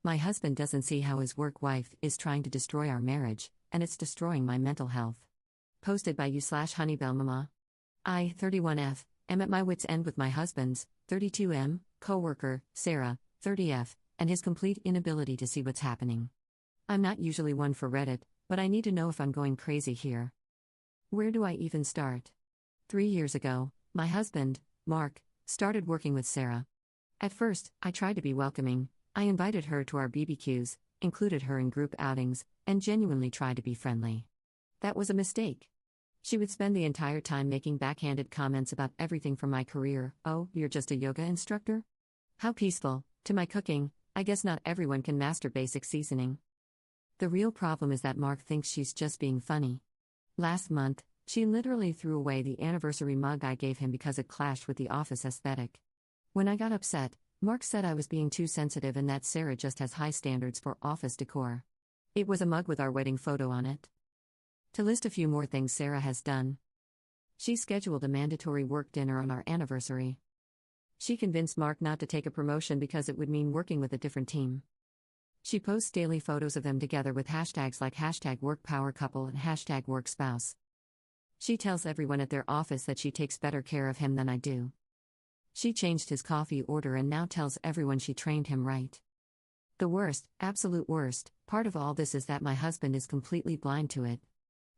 My husband doesn't see how his work wife is trying to destroy our marriage, and it's destroying my mental health. Posted by you/Honeybellmama. I, 31F, am at my wit's end with my husband's, 32M, co-worker, Sarah, 30F, and his complete inability to see what's happening. I'm not usually one for Reddit, but I need to know if I'm going crazy here. Where do I even start? 3 years ago, my husband, Mark, started working with Sarah. At first, I tried to be welcoming. I invited her to our BBQs, included her in group outings, and genuinely tried to be friendly. That was a mistake. She would spend the entire time making backhanded comments about everything from my career. Oh, you're just a yoga instructor? How peaceful, to my cooking. I guess not everyone can master basic seasoning. The real problem is that Mark thinks she's just being funny. Last month, she literally threw away the anniversary mug I gave him because it clashed with the office aesthetic. When I got upset, Mark said I was being too sensitive and that Sarah just has high standards for office decor. It was a mug with our wedding photo on it. To list a few more things Sarah has done. She scheduled a mandatory work dinner on our anniversary. She convinced Mark not to take a promotion because it would mean working with a different team. She posts daily photos of them together with hashtags like #WorkPowerCouple and #WorkSpouse. She tells everyone at their office that she takes better care of him than I do. She changed his coffee order and now tells everyone she trained him right. The worst, absolute worst, part of all this is that my husband is completely blind to it.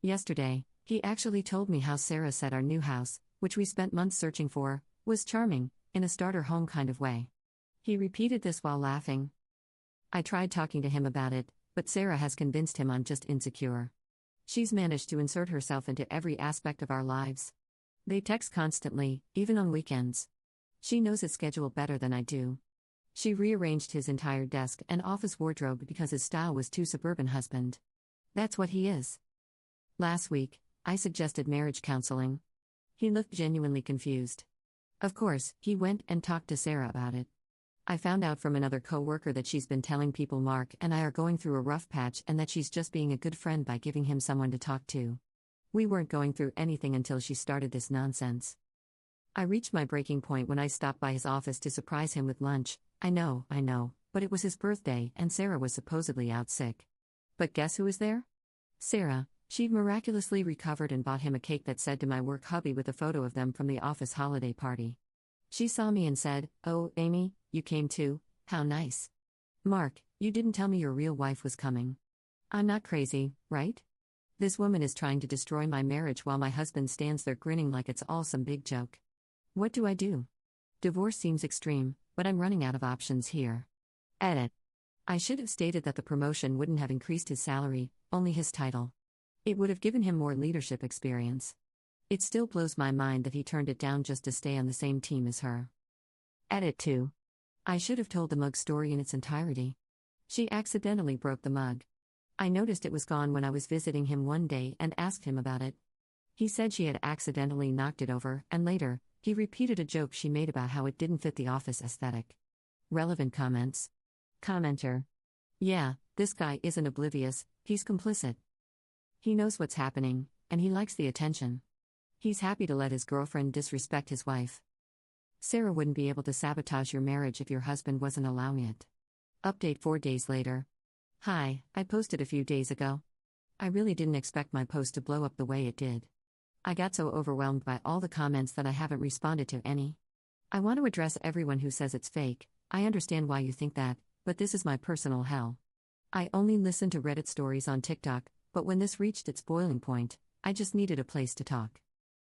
Yesterday, he actually told me how Sarah said our new house, which we spent months searching for, was charming, in a starter home kind of way. He repeated this while laughing. I tried talking to him about it, but Sarah has convinced him I'm just insecure. She's managed to insert herself into every aspect of our lives. They text constantly, even on weekends. She knows his schedule better than I do. She rearranged his entire desk and office wardrobe because his style was too suburban husband. That's what he is. Last week, I suggested marriage counseling. He looked genuinely confused. Of course, he went and talked to Sarah about it. I found out from another co-worker that she's been telling people Mark and I are going through a rough patch and that she's just being a good friend by giving him someone to talk to. We weren't going through anything until she started this nonsense. I reached my breaking point when I stopped by his office to surprise him with lunch. I know, but it was his birthday and Sarah was supposedly out sick. But guess who was there? Sarah. She'd miraculously recovered and bought him a cake that said "To my work hubby" with a photo of them from the office holiday party. She saw me and said, "Oh, Amy, you came too, how nice. Mark, you didn't tell me your real wife was coming. I'm not crazy, right? This woman is trying to destroy my marriage while my husband stands there grinning like it's all some big joke. What do I do? Divorce seems extreme, but I'm running out of options here." Edit. I should have stated that the promotion wouldn't have increased his salary, only his title. It would have given him more leadership experience. It still blows my mind that he turned it down just to stay on the same team as her. Edit 2. I should have told the mug story in its entirety. She accidentally broke the mug. I noticed it was gone when I was visiting him one day and asked him about it. He said she had accidentally knocked it over, and later, he repeated a joke she made about how it didn't fit the office aesthetic. Relevant comments. Commenter. Yeah, this guy isn't oblivious, he's complicit. He knows what's happening, and he likes the attention. He's happy to let his girlfriend disrespect his wife. Sarah wouldn't be able to sabotage your marriage if your husband wasn't allowing it. Update 4 days later. Hi, I posted a few days ago. I really didn't expect my post to blow up the way it did. I got so overwhelmed by all the comments that I haven't responded to any. I want to address everyone who says it's fake. I understand why you think that, but this is my personal hell. I only listen to Reddit stories on TikTok, but when this reached its boiling point, I just needed a place to talk.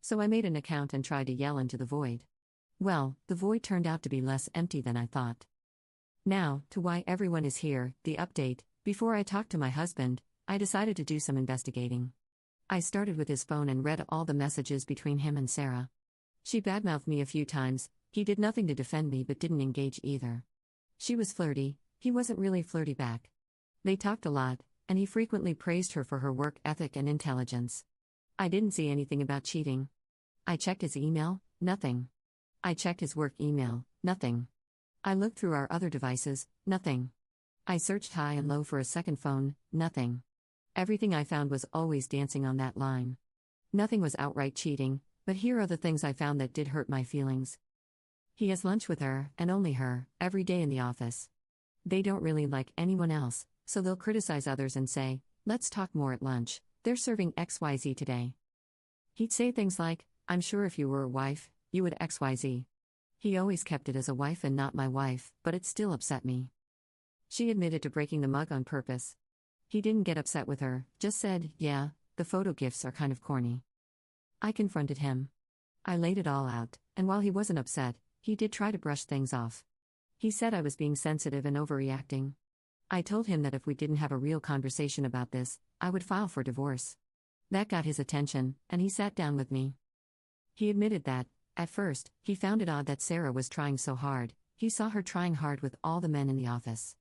So I made an account and tried to yell into the void. Well, the void turned out to be less empty than I thought. Now, to why everyone is here, the update. Before I talked to my husband, I decided to do some investigating. I started with his phone and read all the messages between him and Sarah. She badmouthed me a few times. He did nothing to defend me but didn't engage either. She was flirty, he wasn't really flirty back. They talked a lot, and he frequently praised her for her work ethic and intelligence. I didn't see anything about cheating. I checked his email, nothing. I checked his work email, nothing. I looked through our other devices, nothing. I searched high and low for a second phone, nothing. Everything I found was always dancing on that line. Nothing was outright cheating, but here are the things I found that did hurt my feelings. He has lunch with her, and only her, every day in the office. They don't really like anyone else, so they'll criticize others and say, "Let's talk more at lunch. They're serving XYZ today." He'd say things like, "I'm sure if you were a wife, you would XYZ." He always kept it as a wife and not my wife, but it still upset me. She admitted to breaking the mug on purpose. He didn't get upset with her, just said, "Yeah, the photo gifts are kind of corny." I confronted him. I laid it all out, and while he wasn't upset, he did try to brush things off. He said I was being sensitive and overreacting. I told him that if we didn't have a real conversation about this, I would file for divorce. That got his attention, and he sat down with me. He admitted that, at first, he found it odd that Sarah was trying so hard. He saw her trying hard with all the men in the office.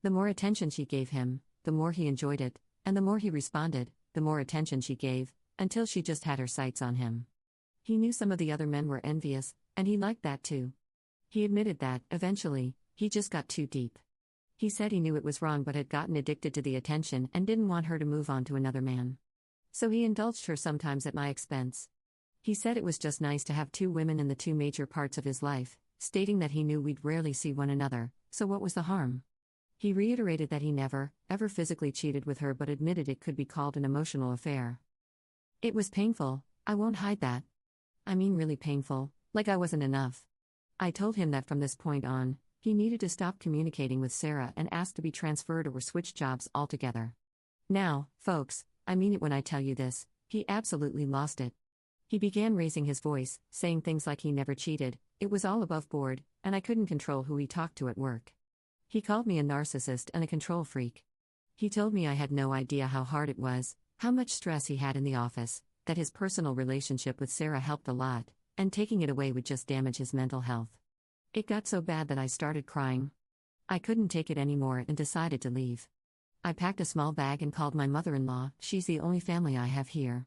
The more attention she gave him, the more he enjoyed it, and the more he responded, the more attention she gave, until she just had her sights on him. He knew some of the other men were envious, and he liked that too. He admitted that, eventually, he just got too deep. He said he knew it was wrong but had gotten addicted to the attention and didn't want her to move on to another man. So he indulged her sometimes at my expense. He said it was just nice to have two women in the two major parts of his life, stating that he knew we'd rarely see one another, so what was the harm? He reiterated that he never, ever physically cheated with her but admitted it could be called an emotional affair. It was painful, I won't hide that. I mean really painful, like I wasn't enough. I told him that from this point on, he needed to stop communicating with Sarah and ask to be transferred or switch jobs altogether. Now, folks, I mean it when I tell you this, he absolutely lost it. He began raising his voice, saying things like he never cheated, it was all above board, and I couldn't control who he talked to at work. He called me a narcissist and a control freak. He told me I had no idea how hard it was, how much stress he had in the office, that his personal relationship with Sarah helped a lot, and taking it away would just damage his mental health. It got so bad that I started crying. I couldn't take it anymore and decided to leave. I packed a small bag and called my mother-in-law, she's the only family I have here.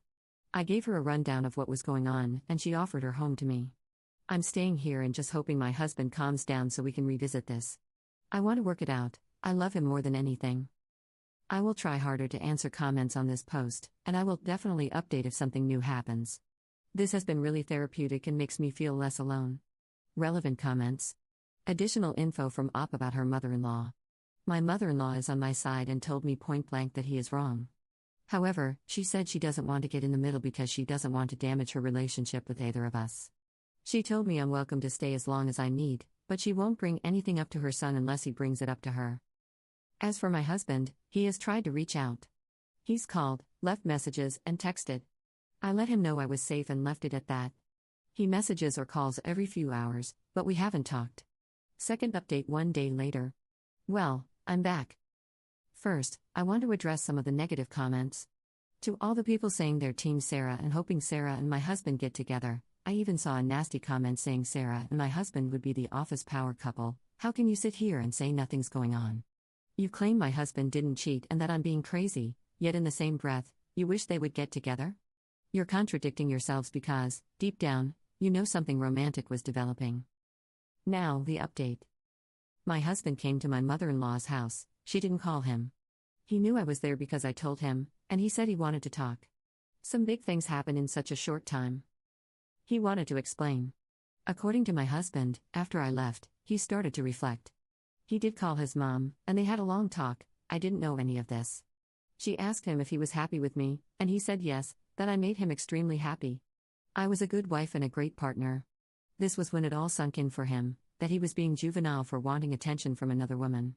I gave her a rundown of what was going on, and she offered her home to me. I'm staying here and just hoping my husband calms down so we can revisit this. I want to work it out, I love him more than anything. I will try harder to answer comments on this post, and I will definitely update if something new happens. This has been really therapeutic and makes me feel less alone. Relevant comments. Additional info from Op about her mother-in-law. My mother-in-law is on my side and told me point blank that he is wrong. However, she said she doesn't want to get in the middle because she doesn't want to damage her relationship with either of us. She told me I'm welcome to stay as long as I need, but she won't bring anything up to her son unless he brings it up to her. As for my husband, he has tried to reach out. He's called, left messages, and texted. I let him know I was safe and left it at that. He messages or calls every few hours, but we haven't talked. Second update 1 day later. Well, I'm back. First, I want to address some of the negative comments. To all the people saying they're Team Sarah and hoping Sarah and my husband get together, I even saw a nasty comment saying Sarah and my husband would be the office power couple. How can you sit here and say nothing's going on? You claim my husband didn't cheat and that I'm being crazy, yet in the same breath, you wish they would get together? You're contradicting yourselves because, deep down, you know something romantic was developing. Now, the update. My husband came to my mother-in-law's house, she didn't call him. He knew I was there because I told him, and he said he wanted to talk. Some big things happen in such a short time. He wanted to explain. According to my husband, after I left, he started to reflect. He did call his mom, and they had a long talk. I didn't know any of this. She asked him if he was happy with me, and he said yes, that I made him extremely happy. I was a good wife and a great partner. This was when it all sunk in for him, that he was being juvenile for wanting attention from another woman.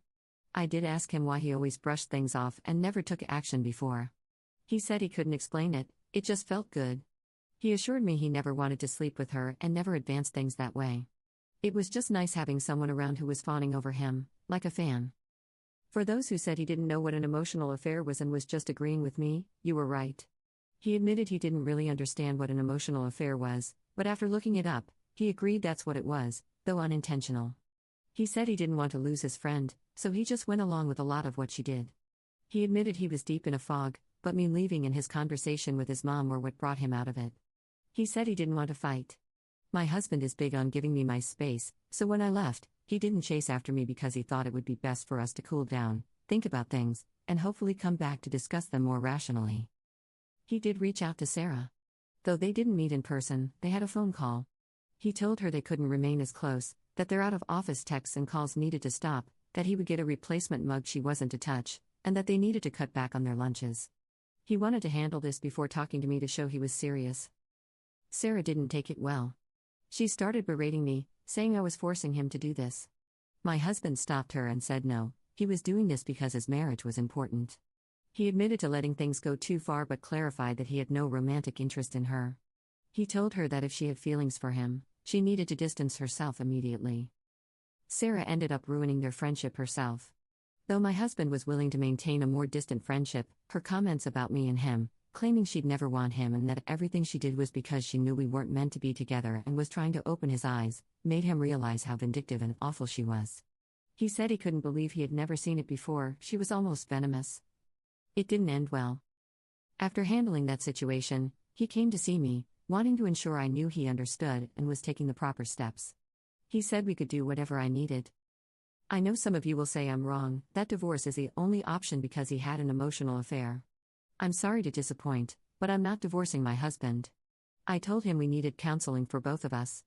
I did ask him why he always brushed things off and never took action before. He said he couldn't explain it, it just felt good. He assured me he never wanted to sleep with her and never advanced things that way. It was just nice having someone around who was fawning over him, like a fan. For those who said he didn't know what an emotional affair was and was just agreeing with me, you were right. He admitted he didn't really understand what an emotional affair was, but after looking it up, he agreed that's what it was, though unintentional. He said he didn't want to lose his friend, so he just went along with a lot of what she did. He admitted he was deep in a fog, but me leaving and his conversation with his mom were what brought him out of it. He said he didn't want to fight. My husband is big on giving me my space, so when I left, he didn't chase after me because he thought it would be best for us to cool down, think about things, and hopefully come back to discuss them more rationally. He did reach out to Sarah. Though they didn't meet in person, they had a phone call. He told her they couldn't remain as close, that their out-of-office texts and calls needed to stop, that he would get a replacement mug she wasn't to touch, and that they needed to cut back on their lunches. He wanted to handle this before talking to me to show he was serious. Sarah didn't take it well. She started berating me, saying I was forcing him to do this. My husband stopped her and said no, he was doing this because his marriage was important. He admitted to letting things go too far but clarified that he had no romantic interest in her. He told her that if she had feelings for him, she needed to distance herself immediately. Sarah ended up ruining their friendship herself. Though my husband was willing to maintain a more distant friendship, her comments about me and him, claiming she'd never want him and that everything she did was because she knew we weren't meant to be together and was trying to open his eyes, made him realize how vindictive and awful she was. He said he couldn't believe he had never seen it before. She was almost venomous. It didn't end well. After handling that situation, he came to see me, wanting to ensure I knew he understood and was taking the proper steps. He said we could do whatever I needed. I know some of you will say I'm wrong, that divorce is the only option because he had an emotional affair. I'm sorry to disappoint, but I'm not divorcing my husband. I told him we needed counseling for both of us.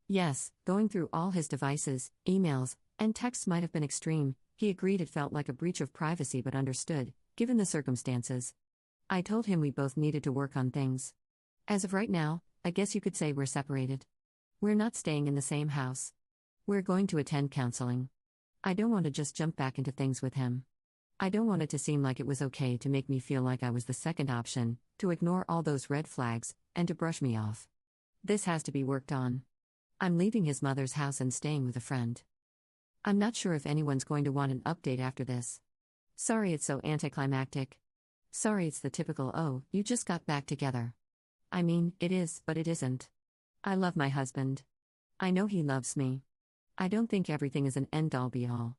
Yes, going through all his devices, emails, and texts might have been extreme. He agreed it felt like a breach of privacy but understood, given the circumstances. I told him we both needed to work on things. As of right now, I guess you could say we're separated. We're not staying in the same house. We're going to attend counseling. I don't want to just jump back into things with him. I don't want it to seem like it was okay to make me feel like I was the second option, to ignore all those red flags, and to brush me off. This has to be worked on. I'm leaving his mother's house and staying with a friend. I'm not sure if anyone's going to want an update after this. Sorry it's so anticlimactic. Sorry it's the typical "oh, you just got back together." I mean, it is, but it isn't. I love my husband. I know he loves me. I don't think everything is an end-all be-all.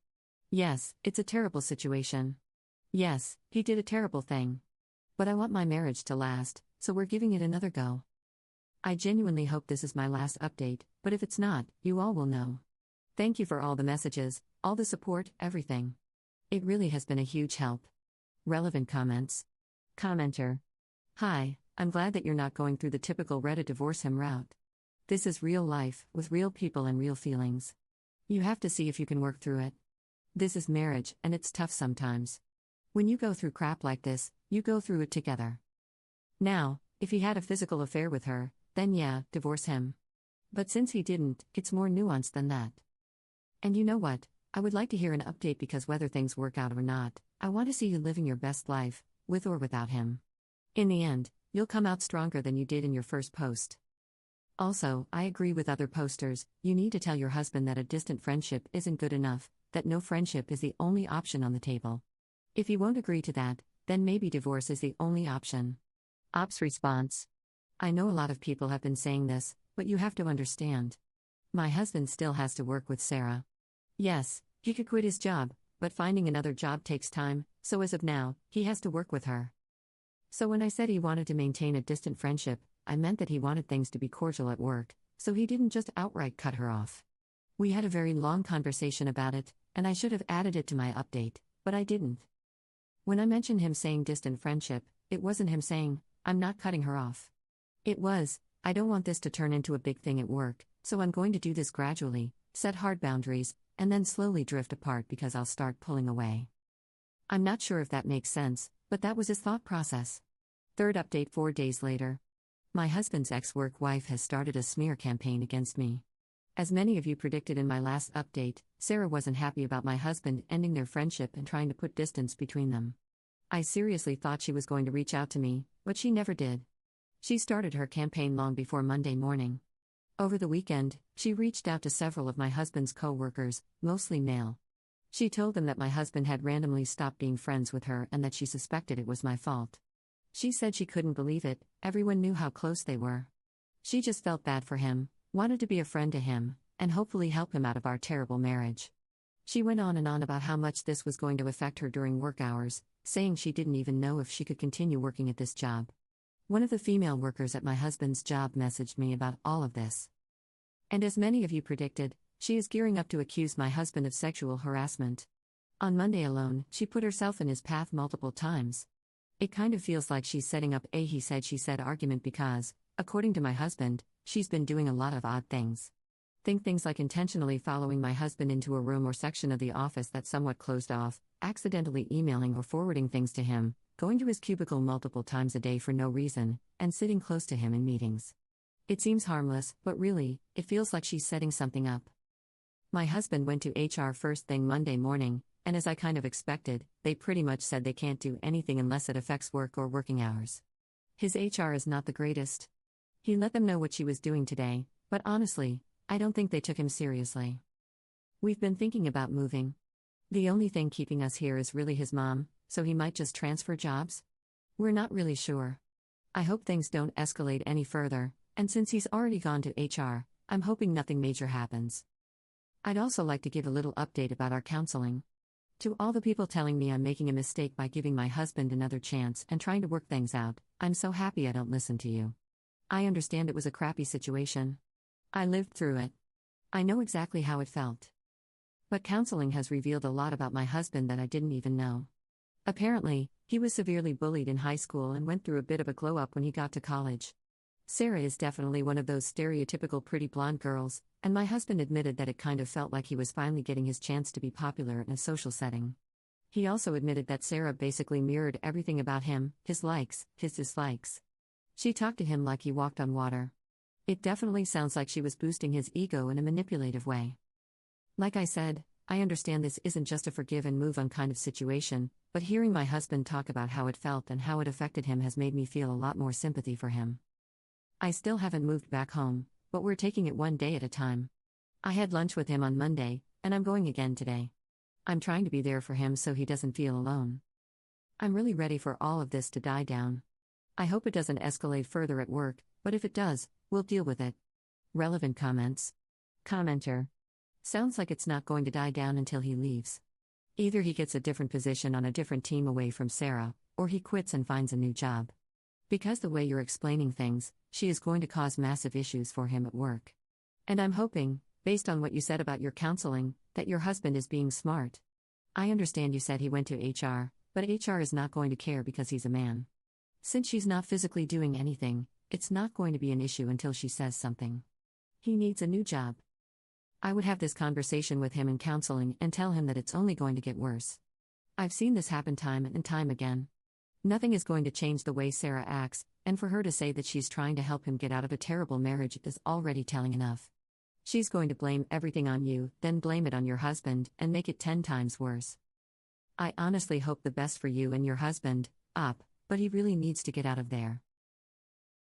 Yes, it's a terrible situation. Yes, he did a terrible thing. But I want my marriage to last, so we're giving it another go. I genuinely hope this is my last update, but if it's not, you all will know. Thank you for all the messages, all the support, everything. It really has been a huge help. Relevant comments. Commenter. Hi, I'm glad that you're not going through the typical Reddit divorce him route. This is real life, with real people and real feelings. You have to see if you can work through it. This is marriage, and it's tough sometimes. When you go through crap like this, you go through it together. Now, if he had a physical affair with her, then yeah, divorce him. But since he didn't, it's more nuanced than that. And you know what? I would like to hear an update because whether things work out or not, I want to see you living your best life, with or without him. In the end, you'll come out stronger than you did in your first post. Also, I agree with other posters, you need to tell your husband that a distant friendship isn't good enough, that no friendship is the only option on the table. If he won't agree to that, then maybe divorce is the only option. Ops response. I know a lot of people have been saying this, but you have to understand. My husband still has to work with Sarah. Yes, he could quit his job, but finding another job takes time, so as of now, he has to work with her. So when I said he wanted to maintain a distant friendship, I meant that he wanted things to be cordial at work, so he didn't just outright cut her off. We had a very long conversation about it, and I should have added it to my update, but I didn't. When I mentioned him saying distant friendship, it wasn't him saying, I'm not cutting her off. It was, I don't want this to turn into a big thing at work, so I'm going to do this gradually, set hard boundaries, and then slowly drift apart because I'll start pulling away. I'm not sure if that makes sense, but that was his thought process. Third update 4 days later. My husband's ex-work wife has started a smear campaign against me. As many of you predicted in my last update, Sarah wasn't happy about my husband ending their friendship and trying to put distance between them. I seriously thought she was going to reach out to me, but she never did. She started her campaign long before Monday morning. Over the weekend, she reached out to several of my husband's co-workers, mostly male. She told them that my husband had randomly stopped being friends with her and that she suspected it was my fault. She said she couldn't believe it, everyone knew how close they were. She just felt bad for him, wanted to be a friend to him, and hopefully help him out of our terrible marriage. She went on and on about how much this was going to affect her during work hours, saying she didn't even know if she could continue working at this job. One of the female workers at my husband's job messaged me about all of this. And as many of you predicted, she is gearing up to accuse my husband of sexual harassment. On Monday alone, she put herself in his path multiple times. It kind of feels like she's setting up a he said she said argument because, according to my husband, she's been doing a lot of odd things. Think things like intentionally following my husband into a room or section of the office that's somewhat closed off, accidentally emailing or forwarding things to him, going to his cubicle multiple times a day for no reason, and sitting close to him in meetings. It seems harmless, but really, it feels like she's setting something up. My husband went to HR first thing Monday morning, and as I kind of expected, they pretty much said they can't do anything unless it affects work or working hours. His HR is not the greatest. He let them know what she was doing today, but honestly, I don't think they took him seriously. We've been thinking about moving. The only thing keeping us here is really his mom, so he might just transfer jobs? We're not really sure. I hope things don't escalate any further, and since he's already gone to HR, I'm hoping nothing major happens. I'd also like to give a little update about our counseling. To all the people telling me I'm making a mistake by giving my husband another chance and trying to work things out, I'm so happy I don't listen to you. I understand it was a crappy situation. I lived through it. I know exactly how it felt. But counseling has revealed a lot about my husband that I didn't even know. Apparently, he was severely bullied in high school and went through a bit of a glow-up when he got to college. Sarah is definitely one of those stereotypical pretty blonde girls, and my husband admitted that it kind of felt like he was finally getting his chance to be popular in a social setting. He also admitted that Sarah basically mirrored everything about him, his likes, his dislikes. She talked to him like he walked on water. It definitely sounds like she was boosting his ego in a manipulative way. Like I said, I understand this isn't just a forgive and move on kind of situation, but hearing my husband talk about how it felt and how it affected him has made me feel a lot more sympathy for him. I still haven't moved back home, but we're taking it one day at a time. I had lunch with him on Monday, and I'm going again today. I'm trying to be there for him so he doesn't feel alone. I'm really ready for all of this to die down. I hope it doesn't escalate further at work, but if it does, we'll deal with it. Relevant comments. Commenter. Sounds like it's not going to die down until he leaves. Either he gets a different position on a different team away from Sarah, or he quits and finds a new job. Because the way you're explaining things, she is going to cause massive issues for him at work. And I'm hoping, based on what you said about your counseling, that your husband is being smart. I understand you said he went to HR, but HR is not going to care because he's a man. Since she's not physically doing anything, it's not going to be an issue until she says something. He needs a new job. I would have this conversation with him in counseling and tell him that it's only going to get worse. I've seen this happen time and time again. Nothing is going to change the way Sarah acts, and for her to say that she's trying to help him get out of a terrible marriage is already telling enough. She's going to blame everything on you, then blame it on your husband, and make it 10 times worse. I honestly hope the best for you and your husband, but he really needs to get out of there.